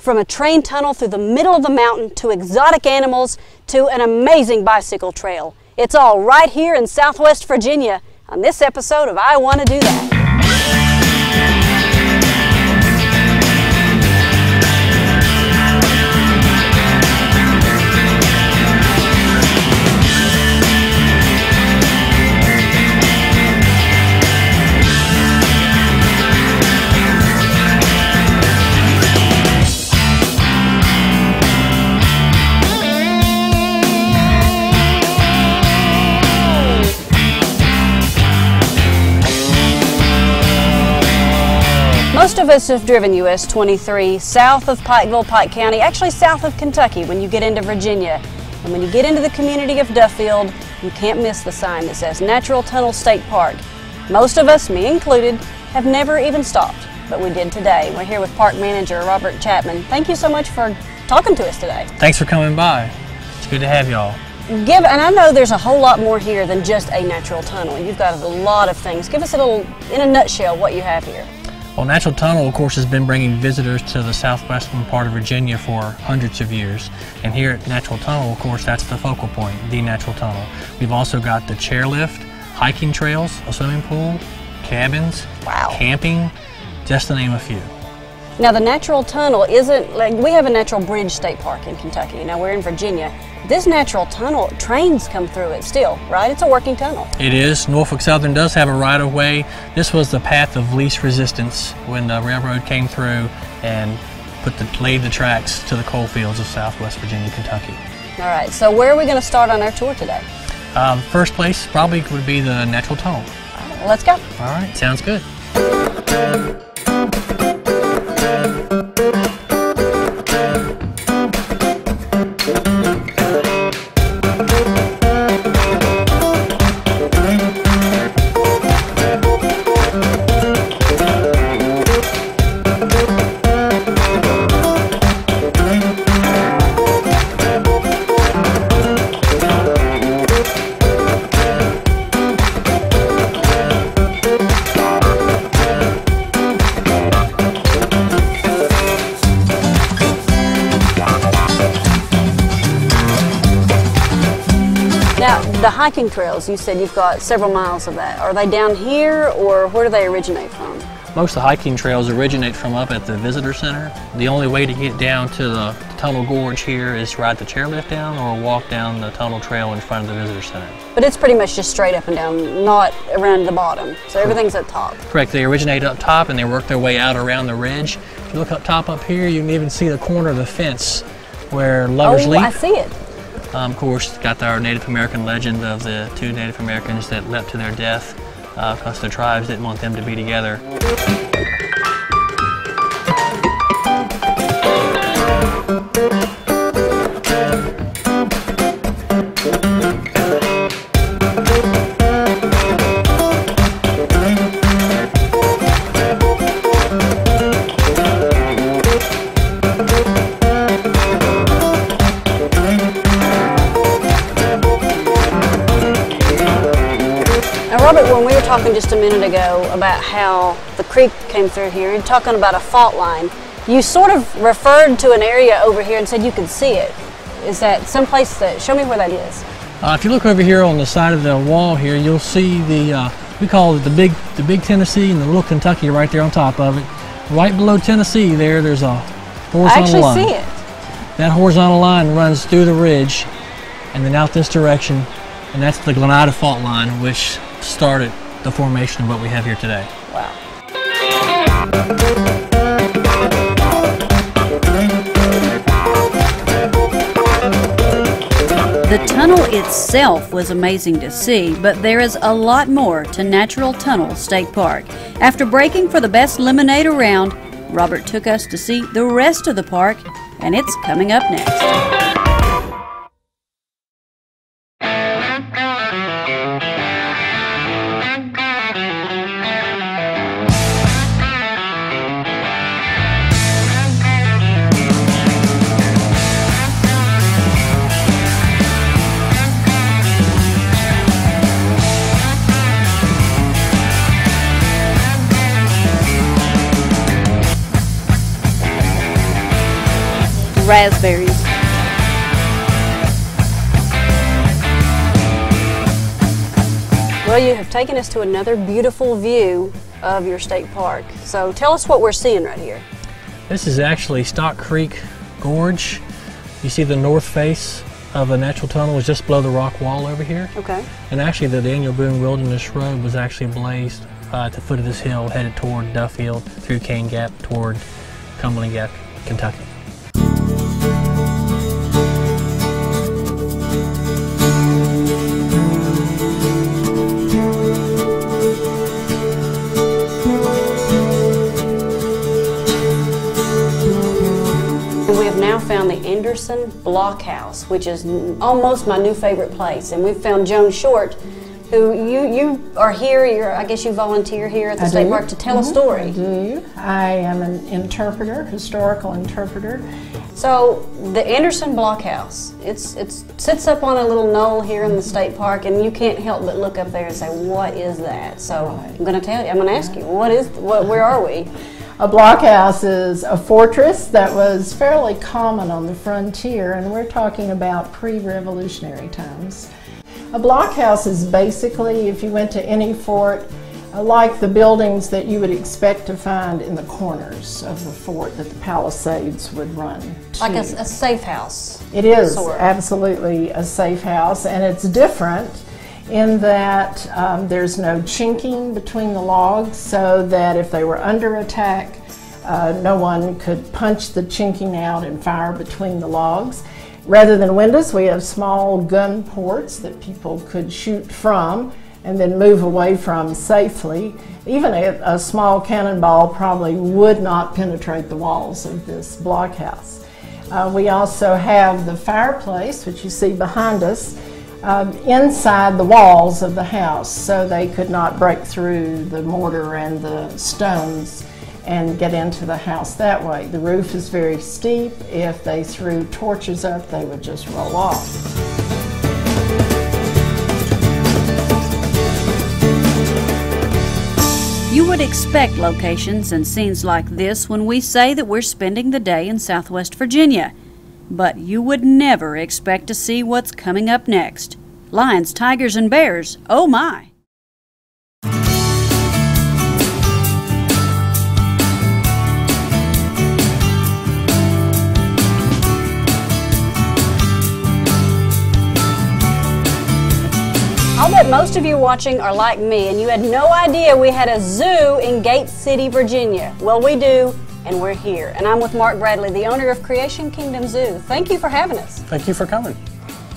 From a train tunnel through the middle of the mountain to exotic animals to an amazing bicycle trail. It's all right here in Southwest Virginia on this episode of I Want to Do That. Most of us have driven US 23 south of Pikeville, Pike County, actually south of Kentucky when you get into Virginia. And when you get into the community of Duffield, you can't miss the sign that says Natural Tunnel State Park. Most of us, me included, have never even stopped, but we did today. We're here with Park Manager Robert Chapman. Thank you so much for talking to us today. Thanks for coming by. It's good to have y'all. And I know there's a whole lot more here than just a natural tunnel. You've got a lot of things. Give us a little, in a nutshell, what you have here. Well, Natural Tunnel, of course, has been bringing visitors to the southwestern part of Virginia for hundreds of years. And here at Natural Tunnel, of course, that's the focal point, the Natural Tunnel. We've also got the chairlift, hiking trails, a swimming pool, cabins, camping, just to name a few. Now, the Natural Tunnel isn't, like, we have a natural bridge state park in Kentucky. Now, we're in Virginia. This Natural Tunnel, trains come through it still, right? It's a working tunnel. It is. Norfolk Southern does have a right-of-way. This was the path of least resistance when the railroad came through and laid the tracks to the coal fields of southwest Virginia, Kentucky. All right, so where are we going to start on our tour today? First place probably would be the Natural Tunnel. All right, well, let's go. All right, sounds good. Now, the hiking trails, you said you've got several miles of that. Are they down here, or where do they originate from? Most of the hiking trails originate from up at the visitor center. The only way to get down to the tunnel gorge here is ride the chairlift down or walk down the tunnel trail in front of the visitor center. But it's pretty much just straight up and down, not around the bottom. So everything's at top. Correct. They originate up top and they work their way out around the ridge. If you look up top up here, you can even see the corner of the fence where lovers leap. I see it. Of course, got our Native American legend of the two Native Americans that leapt to their death because the tribes didn't want them to be together. Robert, when we were talking just a minute ago about how the creek came through here, you're talking about a fault line. You sort of referred to an area over here and said you could see it. Is that someplace that, show me where that is. If you look over here on the side of the wall here, you'll see the, we call it the big Tennessee and the little Kentucky right there on top of it. Right below Tennessee there's a horizontal line. I actually see it. That horizontal line runs through the ridge and then out this direction, and that's the Glenada Fault Line, which started the formation of what we have here today. Wow. The tunnel itself was amazing to see, but there is a lot more to Natural Tunnel State Park. After breaking for the best lemonade around, Robert took us to see the rest of the park, and it's coming up next. raspberries. Well, you have taken us to another beautiful view of your state park. So tell us what we're seeing right here. This is actually Stock Creek Gorge. You see the north face of the natural tunnel is just below the rock wall over here. Okay. And actually the Daniel Boone Wilderness Road was actually blazed at the foot of this hill, headed toward Duffield, through Cane Gap, toward Cumberland Gap, Kentucky. We have now found the Anderson Blockhouse, which is almost my new favorite place. And we've found Joan Short, who you are here. I guess you volunteer here at the state park to tell a story. I do. I am an interpreter, historical interpreter. So the Anderson Blockhouse, it sits up on a little knoll here in the state park, and you can't help but look up there and say, "What is that?" So I'm going to tell you. I'm going to ask you, where are we? A blockhouse is a fortress that was fairly common on the frontier, and we're talking about pre-revolutionary times. A blockhouse is basically, if you went to any fort, like the buildings that you would expect to find in the corners of the fort that the palisades would run to. Like a safe house. It is sort of. Absolutely a safe house, and it's different in that there's no chinking between the logs, so that if they were under attack, no one could punch the chinking out and fire between the logs. Rather than windows, we have small gun ports that people could shoot from and then move away from safely. Even a small cannonball probably would not penetrate the walls of this blockhouse. We also have the fireplace, which you see behind us, inside the walls of the house, so they could not break through the mortar and the stones and get into the house that way. The roof is very steep. If they threw torches up, they would just roll off. You would expect locations and scenes like this when we say that we're spending the day in Southwest Virginia. But you would never expect to see what's coming up next. Lions, tigers, and bears, oh my! I'll bet most of you watching are like me, and you had no idea we had a zoo in Gate City, Virginia. Well, we do, and we're here. And I'm with Mark Bradley, the owner of Creation Kingdom Zoo. Thank you for having us. Thank you for coming.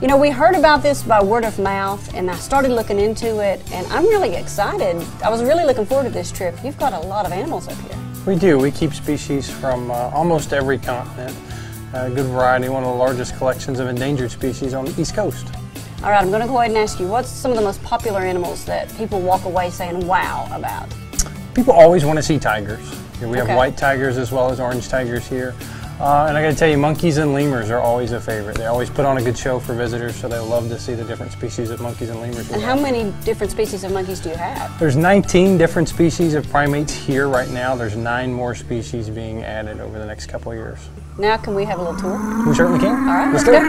You know, we heard about this by word of mouth, and I started looking into it, and I'm really excited. I was really looking forward to this trip. You've got a lot of animals up here. We do. We keep species from almost every continent. A good variety, one of the largest collections of endangered species on the East Coast. All right, I'm going to go ahead and ask you, what's some of the most popular animals that people walk away saying wow about? People always want to see tigers. We have Okay. white tigers as well as orange tigers here. And I got to tell you, monkeys and lemurs are always a favorite. They always put on a good show for visitors, so they love to see the different species of monkeys and lemurs. And how many different species of monkeys do you have? There's 19 different species of primates here right now. There's 9 more species being added over the next couple of years. Now can we have a little tour? We certainly can. All right, let's let's go.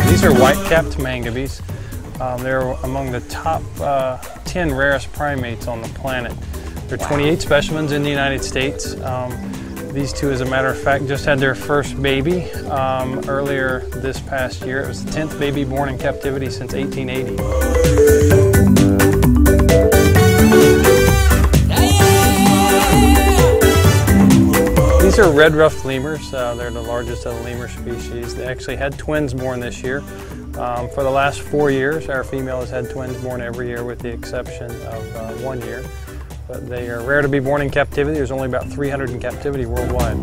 These are white-capped mangabeys. They're among the top 10 rarest primates on the planet. There are 28 specimens in the United States. These two, as a matter of fact, just had their first baby earlier this past year. It was the 10th baby born in captivity since 1880. These are red-ruffed lemurs. They're the largest of the lemur species. They actually had twins born this year. For the last 4 years, our female has had twins born every year with the exception of 1 year. But they are rare to be born in captivity. There's only about 300 in captivity worldwide.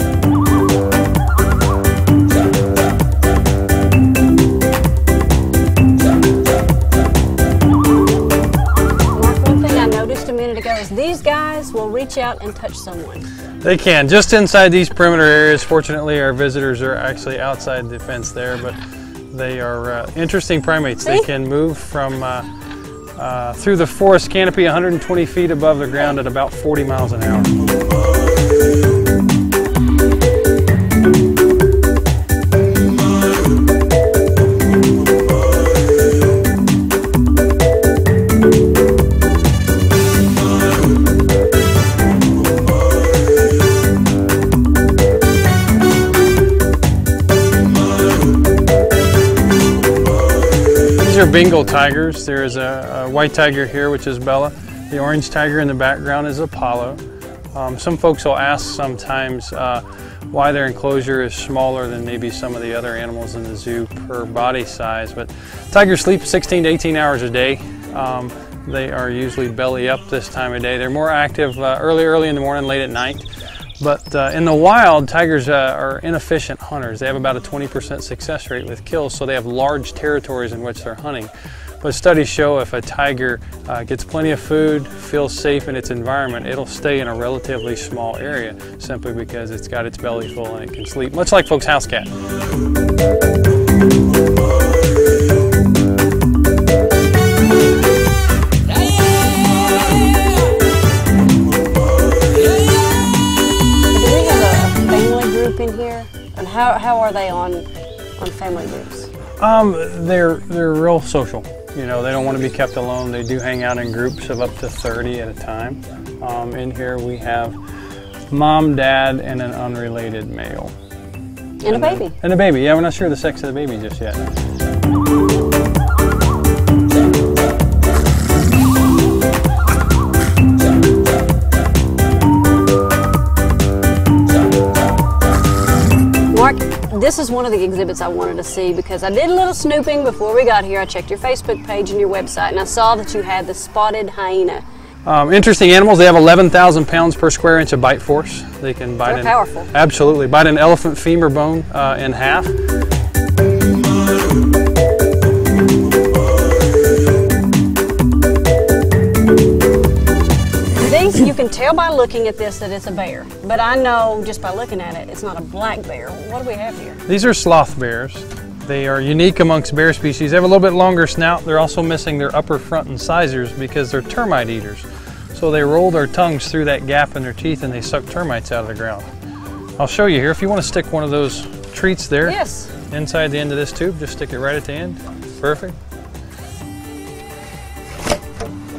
Mark, one thing I noticed a minute ago is these guys tarantula's will reach out and touch someone. They can, just inside these perimeter areas. Fortunately, our visitors are actually outside the fence there, but they are interesting primates. They can move from through the forest canopy 120 feet above the ground at about 40 miles an hour. These are Bengal tigers. There is a white tiger here, which is Bella. The orange tiger in the background is Apollo. Some folks will ask sometimes why their enclosure is smaller than maybe some of the other animals in the zoo per body size, but tigers sleep 16 to 18 hours a day. They are usually belly up this time of day. They're more active early in the morning, late at night. But in the wild, tigers are inefficient hunters. They have about a 20% success rate with kills, so they have large territories in which they're hunting. But studies show if a tiger gets plenty of food, feels safe in its environment, it'll stay in a relatively small area simply because it's got its belly full and it can sleep, much like folks' house cat. How are they on family groups? They're real social. You know, they don't want to be kept alone. They do hang out in groups of up to 30 at a time. In here we have mom, dad, and an unrelated male. And a baby. And a baby. Yeah, we're not sure the sex of the baby just yet. Mark, this is one of the exhibits I wanted to see because I did a little snooping before we got here. I checked your Facebook page and your website, and I saw that you had the spotted hyena. Interesting animals. They have 11,000 pounds per square inch of bite force. They can bite. They're powerful. Absolutely. Bite an elephant femur bone in half. You can tell by looking at this that it's a bear, but I know just by looking at it, it's not a black bear. What do we have here? These are sloth bears. They are unique amongst bear species. They have a little bit longer snout. They're also missing their upper front incisors because they're termite eaters. So they roll their tongues through that gap in their teeth and they suck termites out of the ground. I'll show you here. If you want to stick one of those treats there, yes, inside the end of this tube, just stick it right at the end. Perfect.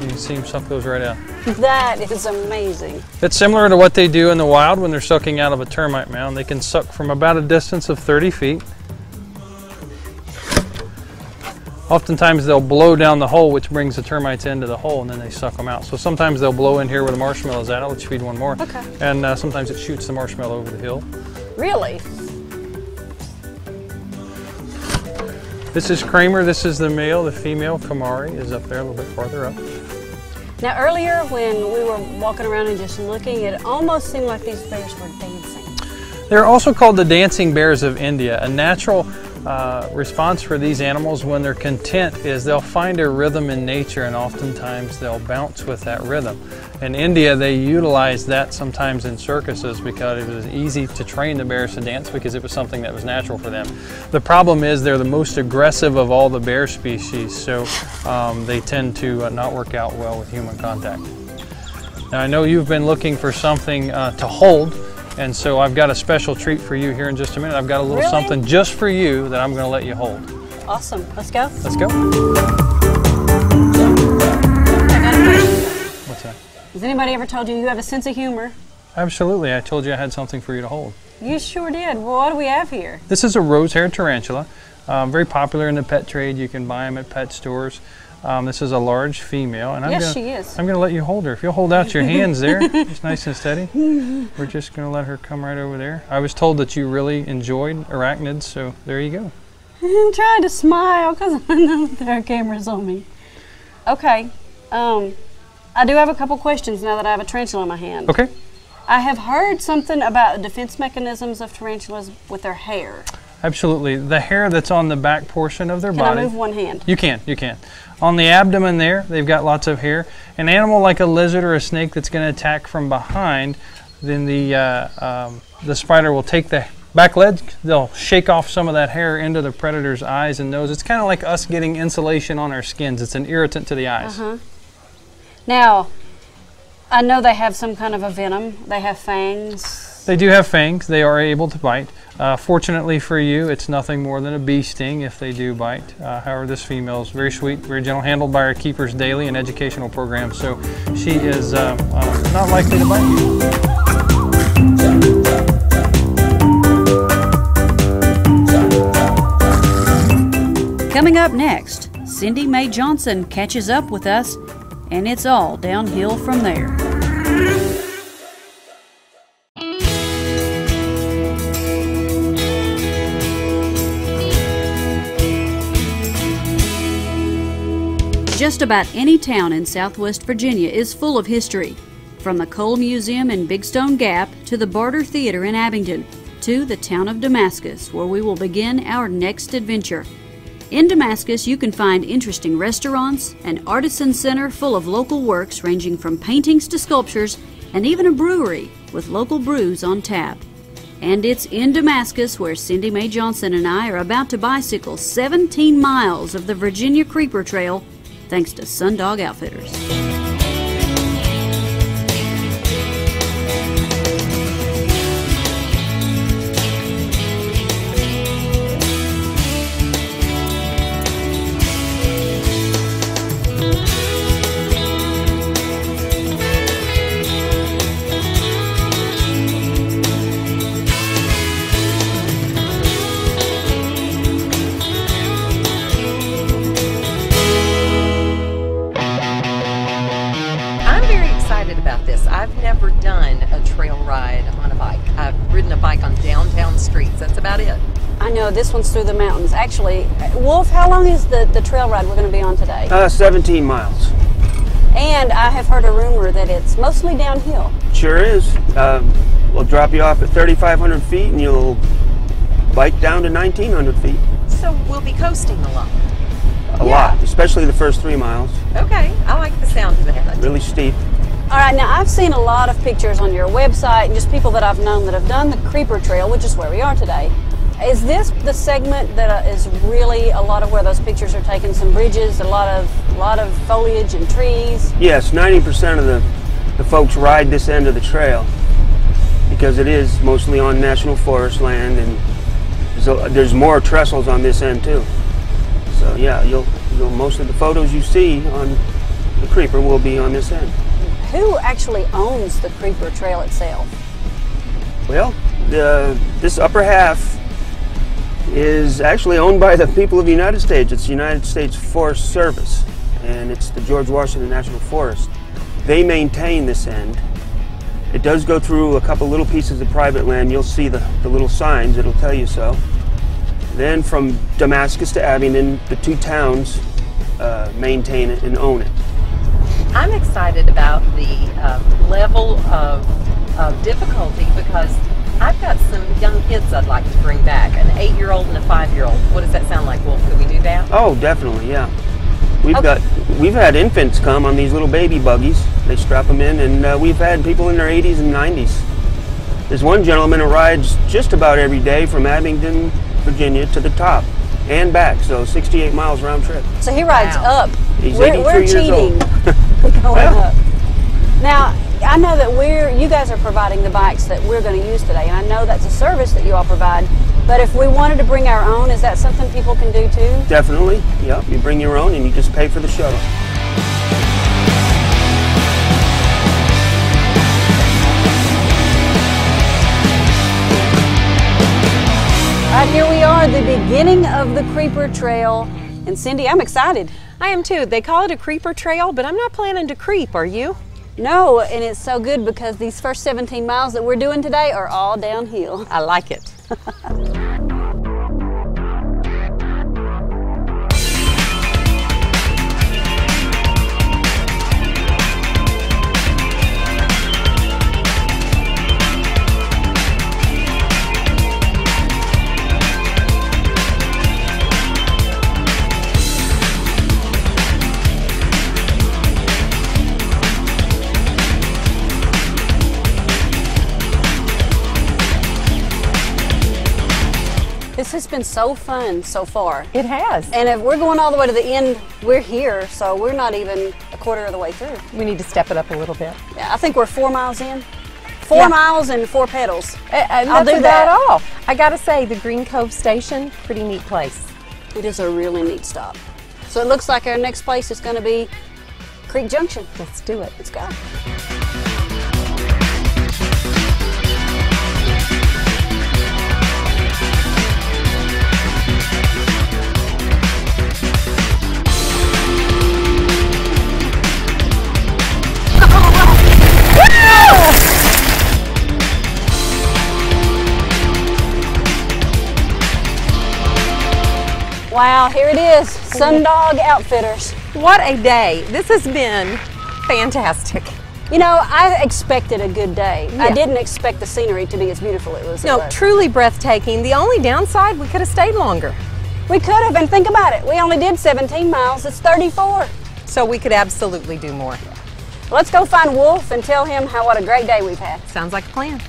You can see them suck those right out. That is amazing. It's similar to what they do in the wild when they're sucking out of a termite mound. They can suck from about a distance of 30 feet. Oftentimes they'll blow down the hole, which brings the termites into the hole, and then they suck them out. So sometimes they'll blow in here where the marshmallow's at. I'll let you feed one more. Okay. And sometimes it shoots the marshmallow over the hill. Really? This is Kramer. This is the male. The female, Kamari, is up there a little bit farther up. Now earlier when we were walking around and just looking, it almost seemed like these bears were dancing. They're also called the dancing bears of India. A natural response for these animals when they're content is they'll find a rhythm in nature, and oftentimes they'll bounce with that rhythm. In India, they utilize that sometimes in circuses because it was easy to train the bears to dance because it was something that was natural for them. The problem is they're the most aggressive of all the bear species, so they tend to not work out well with human contact. Now I know you've been looking for something to hold, and so I've got a special treat for you here in just a minute. I've got a little something just for you that I'm going to let you hold. Awesome. Let's go. Let's go. What's that? Has anybody ever told you you have a sense of humor? Absolutely. I told you I had something for you to hold. You sure did. Well, what do we have here? This is a rose-haired tarantula. Very popular in the pet trade. You can buy them at pet stores. This is a large female, and she is. I'm going to let you hold her. If you'll hold out your hands there, just nice and steady. We're just going to let her come right over there. I was told that you really enjoyed arachnids, so there you go. I'm trying to smile because I know there are cameras on me. Okay, I do have a couple questions now that I have a tarantula in my hand. Okay. I have heard something about defense mechanisms of tarantulas with their hair. Absolutely. The hair that's on the back portion of their body. Can I move one hand? You can. On the abdomen there, they've got lots of hair. An animal like a lizard or a snake that's going to attack from behind, then the spider will take the back legs, they'll shake off some of that hair into the predator's eyes and nose. It's kind of like us getting insulation on our skins. It's an irritant to the eyes. Now, I know they have some kind of a venom. They have fangs. They do have fangs. They are able to bite. Fortunately for you, it's nothing more than a bee sting if they do bite. However, this female is very sweet, very gentle, handled by our keepers daily in educational programs, so she is not likely to bite you. Coming up next, Cindy Mae Johnson catches up with us, and it's all downhill from there. Just about any town in Southwest Virginia is full of history, from the Coal Museum in Big Stone Gap to the Barter Theater in Abingdon to the town of Damascus, where we will begin our next adventure. In Damascus, you can find interesting restaurants, an artisan center full of local works ranging from paintings to sculptures, and even a brewery with local brews on tap. And it's in Damascus where Cindy Mae Johnson and I are about to bicycle 17 miles of the Virginia Creeper Trail thanks to Sundog Outfitters. I've never done a trail ride on a bike. I've ridden a bike on downtown streets. That's about it. I know, this one's through the mountains. Actually, Wolf, how long is the trail ride we're going to be on today? 17 miles. And I have heard a rumor that it's mostly downhill. Sure is. We'll drop you off at 3,500 feet and you'll bike down to 1,900 feet. So we'll be coasting a lot. A lot, especially the first 3 miles. Okay, I like the sound of that. Really steep. All right, now I've seen a lot of pictures on your website and just people that I've known that have done the Creeper Trail, which is where we are today. Is this the segment that is really a lot of where those pictures are taken? Some bridges, a lot of foliage and trees? Yes, 90% of the folks ride this end of the trail because it is mostly on national forest land, and so there's more trestles on this end too. So yeah, you'll most of the photos you see on the Creeper will be on this end. Who actually owns the Creeper Trail itself? Well, this upper half is actually owned by the people of the United States. It's the United States Forest Service, and it's the George Washington National Forest. They maintain this end. It does go through a couple little pieces of private land. You'll see the little signs, it'll tell you so. Then from Damascus to Abingdon, the two towns maintain it and own it. I'm excited about the level of difficulty because I've got some young kids I'd like to bring back, an 8-year-old and a 5-year-old. What does that sound like, Wolf? Could we do that? Oh, definitely, yeah. We've had infants come on these little baby buggies. They strap them in, and we've had people in their 80s and 90s. There's one gentleman who rides just about every day from Abingdon, Virginia to the top and back, so 68 miles round trip. So he rides up. He's We're 83 years cheating. old. Going up. Now, I know that you guys are providing the bikes that we're going to use today, and I know that's a service that you all provide, but if we wanted to bring our own, is that something people can do too? Definitely, yeah. You bring your own and you just pay for the shuttle. All right, here we are, the beginning of the Creeper Trail, and Cindy, I'm excited. I am too. They call it a creeper trail, but I'm not planning to creep, are you? No, and it's so good because these first 17 miles that we're doing today are all downhill. I like it. This has been so fun so far. It has. And if we're going all the way to the end, we're here, so we're not even a quarter of the way through. We need to step it up a little bit. Yeah, I think we're 4 miles in. 4 miles and 4 pedals. I'll do that all. I gotta say, the Green Cove Station, pretty neat place. It is a really neat stop. So it looks like our next place is going to be Creek Junction. Let's do it. Let's go. Wow, here it is, Sundog Outfitters. What a day. This has been fantastic. You know, I expected a good day. Yeah. I didn't expect the scenery to be as beautiful as it No, was. truly breathtaking. The only downside, we could have stayed longer. We could have, and think about it. We only did 17 miles, it's 34. So we could absolutely do more. Let's go find Wolf and tell him what a great day we've had. Sounds like a plan.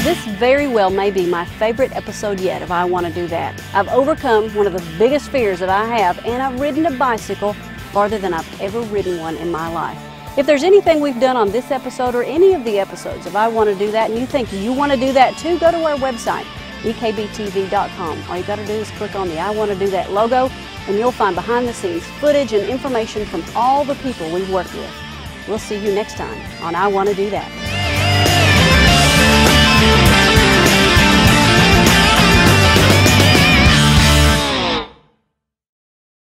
This very well may be my favorite episode yet of I Want to Do That. I've overcome one of the biggest fears that I have, and I've ridden a bicycle farther than I've ever ridden one in my life. If there's anything we've done on this episode or any of the episodes of I Want to Do That and you think you want to do that too, go to our website, ekbtv.com. All you got to do is click on the I Want to Do That logo and you'll find behind the scenes footage and information from all the people we've worked with. We'll see you next time on I Want to Do That.